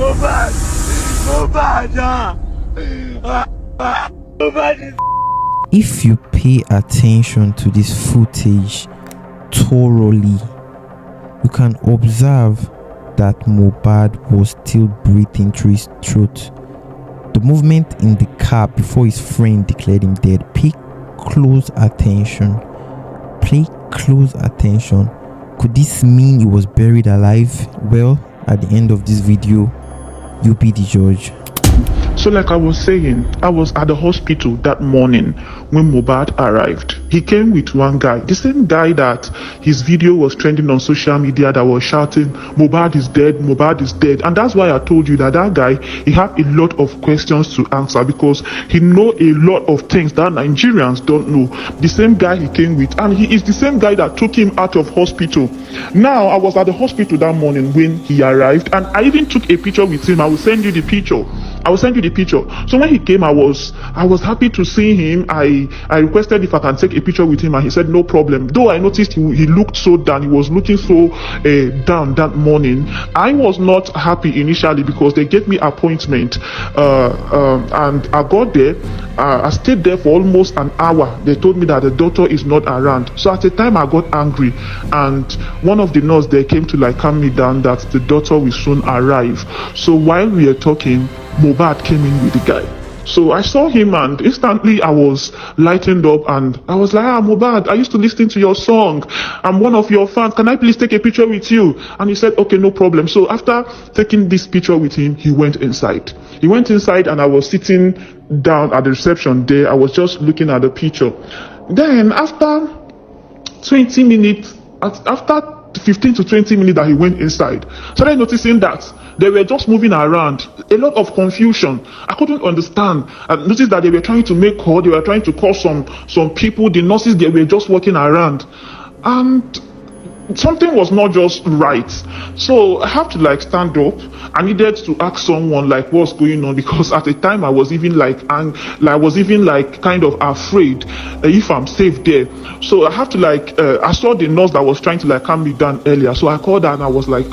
Mohbad! Mohbad! Mohbad is... If you pay attention to this footage thoroughly, you can observe that Mohbad was still breathing through his throat. The movement in the car before his friend declared him dead. Pay close attention. Pay close attention. Could this mean he was buried alive? Well, at the end of this video, you be the judge. So like I was saying, I was at the hospital that morning when Mohbad arrived. He came with one guy, the same guy that his video was trending on social media, that was shouting, Mohbad is dead, Mohbad is dead. And that's why I told you that guy, he had a lot of questions to answer because he know a lot of things that Nigerians don't know. The same guy he came with, and he is the same guy that took him out of hospital. Now, I was at the hospital that morning when he arrived, and I even took a picture with him. I will send you the picture. So when he came, I was happy to see him. I requested if I can take a picture with him, and he said no problem. Though I noticed he looked so down, he was looking so down that morning. I was not happy initially because they gave me appointment, and I got there. I stayed there for almost an hour. They told me that the doctor is not around. So at the time I got angry, and one of the nurses there came to like calm me down that the doctor will soon arrive. So while we were talking, Mohbad came in with the guy. So I saw him, and instantly I was lightened up, and I was like, Mohbad, I used to listen to your song. I'm one of your fans. Can I please take a picture with you? And he said, okay, no problem. So after taking this picture with him, he went inside. And I was sitting down at the reception there. I was just looking at the picture. Then after 20 minutes, after 15 to 20 minutes that he went inside, started noticing that they were just moving around, a lot of confusion. I couldn't understand. I noticed that they were trying to make call, they were trying to call some people, the nurses, they were just walking around, and something was not just right. So I have to like stand up. I needed to ask someone like what's going on, because at the time I was even like kind of afraid if I'm safe there. So I have to like I saw the nurse that was trying to like calm me down earlier. So I called her and I was like,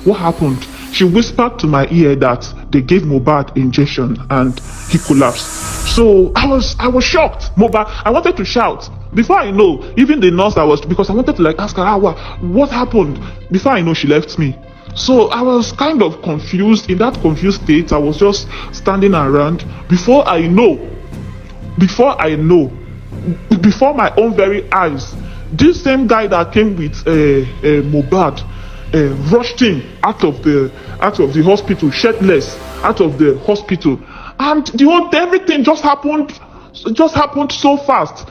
what happened? She whispered to my ear that they gave Mohbad injection and he collapsed. So I was shocked. Mohbad, I wanted to shout. Before I know, even the nurse because I wanted to like ask her, what happened? Before I know, she left me. So I was kind of confused. In that confused state, I was just standing around. Before my own very eyes, this same guy that came with Mohbad rushed him out of the hospital, shirtless, out of the hospital, and everything just happened so fast.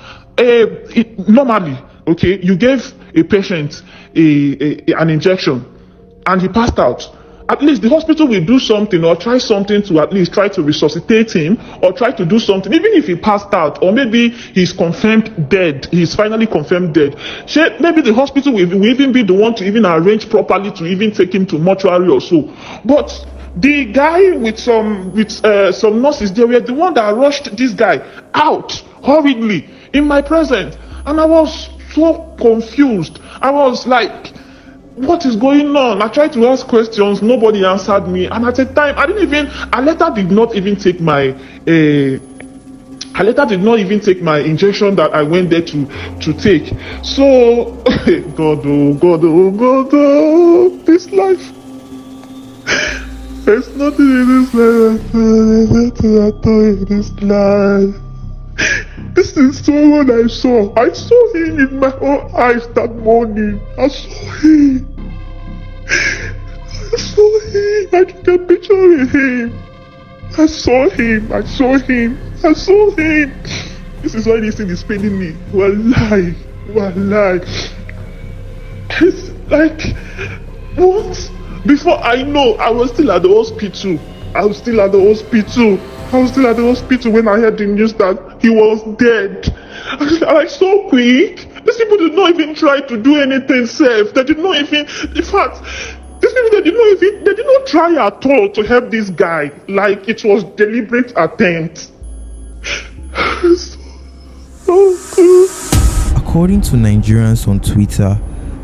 Normally, okay, you gave a patient an injection and he passed out. At least the hospital will do something or try something to at least try to resuscitate him or try to do something, even if he passed out, or maybe he's confirmed dead. He's finally confirmed dead. Maybe the hospital will even be the one to even arrange properly to even take him to mortuary or so. But the guy with some nurses, they were the one that rushed this guy out hurriedly in my presence, and I was so confused. I was like, what is going on? I tried to ask questions, nobody answered me, and at the time I later did not even take my injection that I went there to take. So God, this life, there's nothing in this life. There's nothing at all in this life. This is someone I saw. I saw him in my own eyes that morning. I saw him. I took a picture with him. I saw him. This is why this thing is paining me. Wallahi. It's like, what? Before I know, I was still at the hospital. When I heard the news that he was dead. Like so quick. These people did not even try to do anything safe. They did not even, in fact, these people, they did not try at all to help this guy. Like it was deliberate attempt. According to Nigerians on Twitter,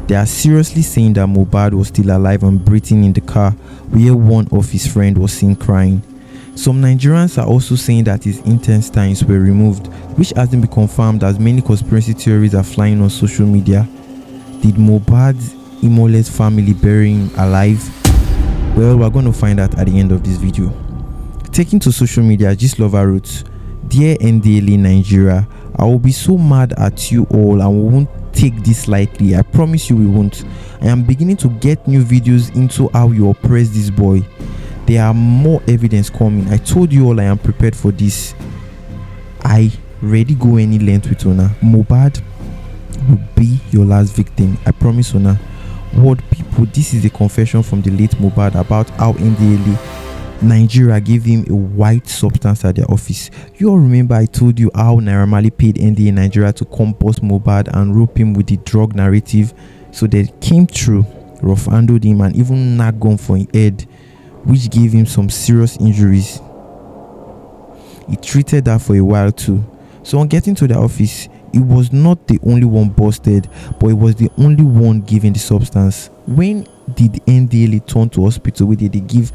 They are seriously saying that Mohbad was still alive and breathing in the car where one of his friends was seen crying. Some Nigerians are also saying that his intestines were removed, which hasn't been confirmed, as many conspiracy theories are flying on social media. Did Mohbad's Imole's family bury him alive? Well, we're going to find out at the end of this video. Taking to social media, Gistlover wrote, "Dear NDLA Nigeria, I will be so mad at you all and we won't take this lightly. I promise you we won't. I am beginning to get new videos into how you oppress this boy. There are more evidence coming. I told you all I am prepared for this. I ready go any length with Una. Mohbad will be your last victim. I promise Una." Word people, this is a confession from the late Mohbad about how NDLA Nigeria gave him a white substance at their office. You all remember I told you how Marley paid NDA Nigeria to compose Mohbad and rope him with the drug narrative. So they came through, rough-handled him and even knocked gun for his head, which gave him some serious injuries. He treated that for a while too. So on getting to the office, he was not the only one busted, but he was the only one given the substance. When did NDLA turn to hospital? Where did they give,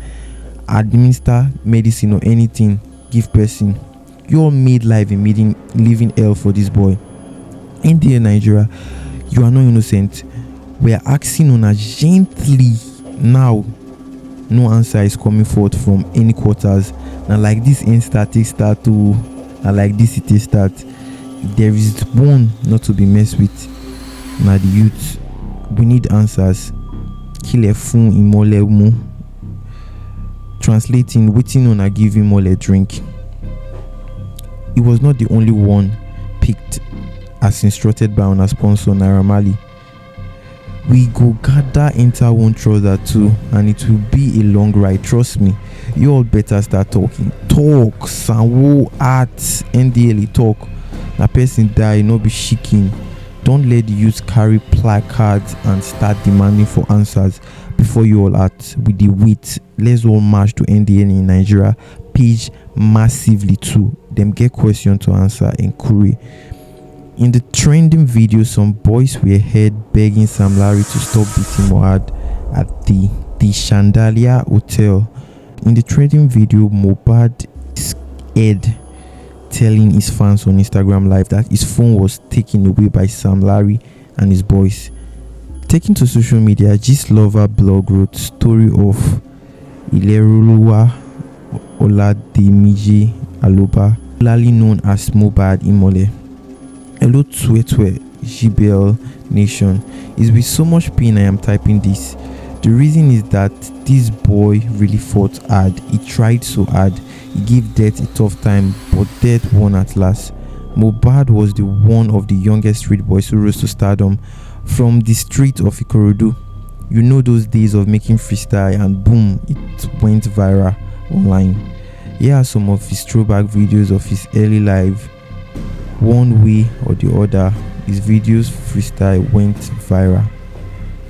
administer medicine or anything, give person? You all made life a living hell for this boy. NDLA Nigeria, you are not innocent. We are asking Una gently now. No answer is coming forth from any quarters. Now like this take start to, now like this it is start. There is one not to be messed with. Now the youth, we need answers. Kile fun imole mu. Translating, waiting on a give him all a drink. He was not the only one picked as instructed by our sponsor Naira Marley. We go gather enter one trouser too, and it will be a long ride. Trust me. You all better start talking. Talk, sanwo at NDLA talk. Na person die, no be shaking. Don't let the youth carry placards and start demanding for answers before you all act with the wit. Let's all march to NDLA in Nigeria page massively too. Them get question to answer and query. In the trending video, some boys were heard begging Sam Larry to stop beating Mohbad at the Chandelier Hotel. In the trending video, Mohbad is heard telling his fans on Instagram Live that his phone was taken away by Sam Larry and his boys. Taking to social media, Gistlover blog wrote story of Ileruluwa Olademiji Aloba, popularly known as Mohbad Imole. Hello Twetwe GBL Nation. It's with so much pain I am typing this. The reason is that this boy really fought hard. He tried so hard. He gave Deäth a tough time, but Deäth won at last. Mohbad was the one of the youngest street boys who rose to stardom from the street of Ikorodu. You know those days of making freestyle and boom, it went viral online. Here are some of his throwback videos of his early life. One way or the other, his videos freestyle went viral.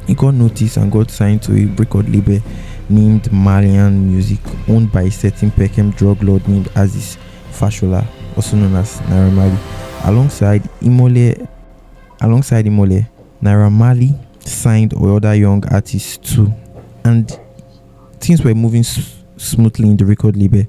He got noticed and got signed to a record label named Marley Music, owned by a certain Peckham drug lord named Aziz Fashola, also known as Naira Marley. Alongside Imole, Naira Marley signed other young artists too, and things were moving smoothly in the record label.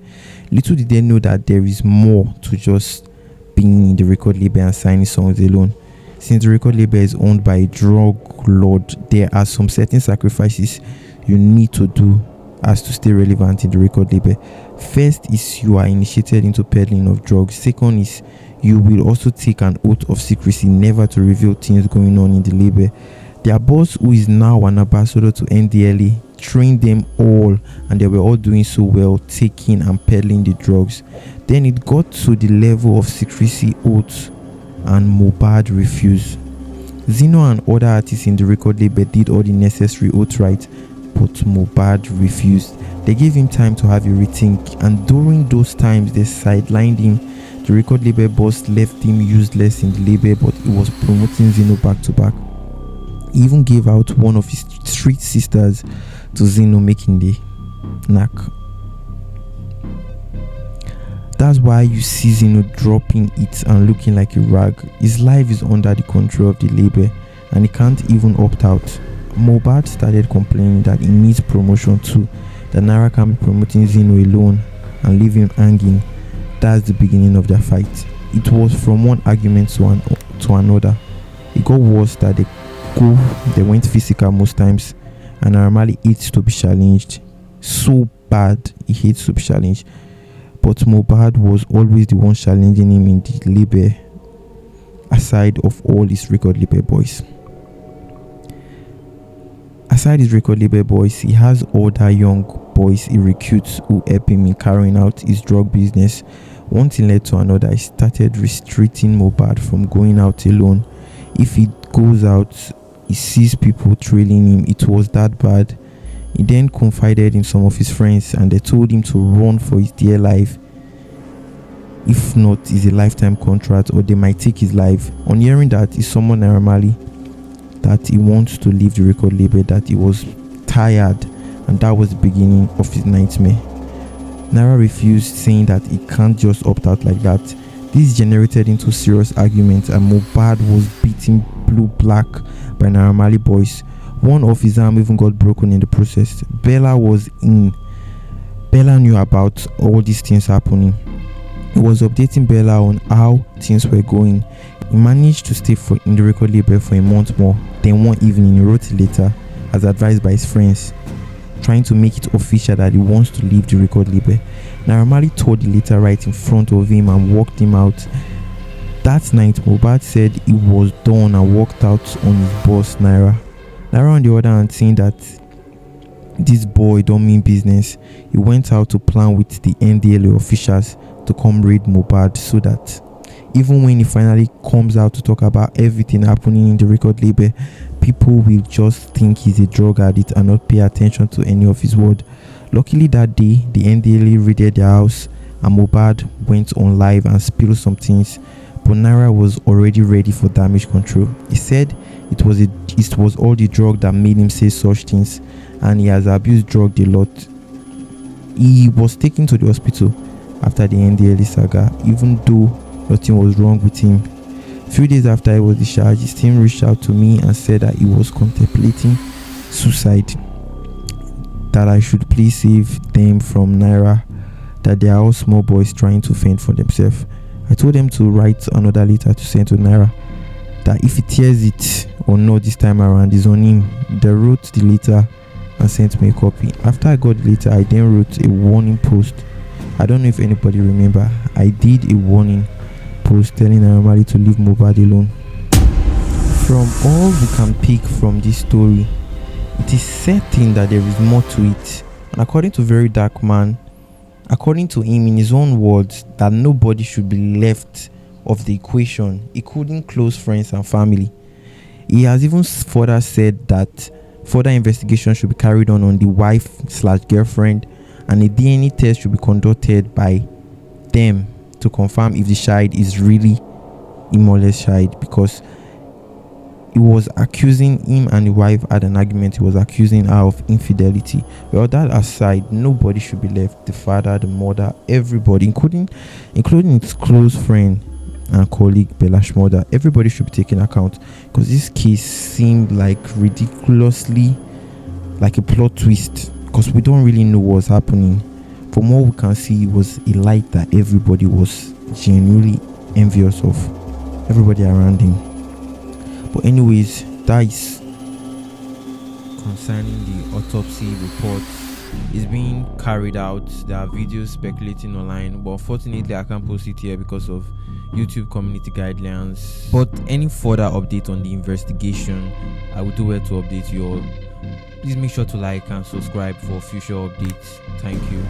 Little did they know that there is more to just being in the record label and signing songs alone. Since the record label is owned by a drug lord, there are some certain sacrifices you need to do as to stay relevant in the record label. First is you are initiated into peddling of drugs. Second is you will also take an oath of secrecy never to reveal things going on in the label. Their boss, who is now an ambassador to NDLA, trained them all and they were all doing so well, taking and peddling the drugs. Then it got to the level of secrecy oaths and Mohbad refused. Zino and other artists in the record label did all the necessary oaths right, but Mohbad refused. They gave him time to have a rethink, and during those times they sidelined him. The record label boss left him useless in the label, but he was promoting Zino back to back. He even gave out one of his street sisters to Zino, making the knack. That's why you see Zino dropping it and looking like a rag. His life is under the control of the label. and he can't even opt out. Mohbad started complaining that he needs promotion too, that Naira can't be promoting Zino alone and leave him hanging. That's the beginning of their fight. It was from one argument to another. It got worse that they went physical most times, and Marley hates to be challenged. So bad, he hates to be challenged. But Mohbad was always the one challenging him in the label, aside of all his record label boys. Aside his record label boys, he has other young boys he recruits who help him in carrying out his drug business. One thing led to another. He started restricting Mohbad from going out alone. If he goes out, he sees people trailing him. It was that bad. He then confided in some of his friends, and they told him to run for his dear life. If not, it's a lifetime contract, or they might take his life. On hearing that, he summoned Naira Marley, that he wants to leave the record label, that he was tired, and that was the beginning of his nightmare. Naira refused, saying that he can't just opt out like that. This generated into serious arguments, and Mohbad was beaten blue-black by Naira Marley boys. One of his arm even got broken in the process. Bella knew about all these things happening. He was updating Bella on how things were going. He managed to stay in the record label for a month more. Then one evening, he wrote a letter, as advised by his friends, trying to make it official that he wants to leave the record label. Naira Marley tore the letter right in front of him and walked him out. That night, Mohbad said he was done and walked out on his boss, Naira. Naira, on the other hand, saying that this boy don't mean business, he went out to plan with the NDLA officials to come raid Mohbad, so that even when he finally comes out to talk about everything happening in the record label, people will just think he's a drug addict and not pay attention to any of his word. Luckily that day, the NDLA raided their house, and Mohbad went on live and spilled some things, but Naira was already ready for damage control. He said it was all the drug that made him say such things, and he has abused drug a lot. He was taken to the hospital after the NDLA saga, even though nothing was wrong with him. A few days after he was discharged, his team reached out to me and said that he was contemplating suicide, that I should please save them from Naira, that they are all small boys trying to fend for themselves. I told them to write another letter to send to Naira, that if he tears it or not this time around, is on him. They wrote the letter and sent me a copy. After I got the letter, I then wrote a warning post. I don't know if anybody remember. I did a warning post telling Naira Marley to leave Mohbad alone. From all we can pick from this story, it is certain that there is more to it. And according to Very Dark Man, according to him, in his own words, that nobody should be left of the equation, including close friends and family. He has even further said that further investigation should be carried on the wife/girlfriend, and a DNA test should be conducted by them to confirm if the child is really Imole's child, because he was accusing him and the wife had an argument. He was accusing her of infidelity. Well, that aside, nobody should be left. The father, the mother, everybody, including his close friend and colleague Bella's mother, everybody should be taken account, because this case seemed like ridiculously like a plot twist, because we don't really know what's happening. From what we can see, it was a light that everybody was genuinely envious of, everybody around him. But anyways, that is concerning the autopsy report. Is being carried out. There are videos speculating online, but unfortunately I can't post it here because of YouTube community guidelines. But any further update on the investigation, I will do well to update you all. Please make sure to like and subscribe for future updates. Thank you.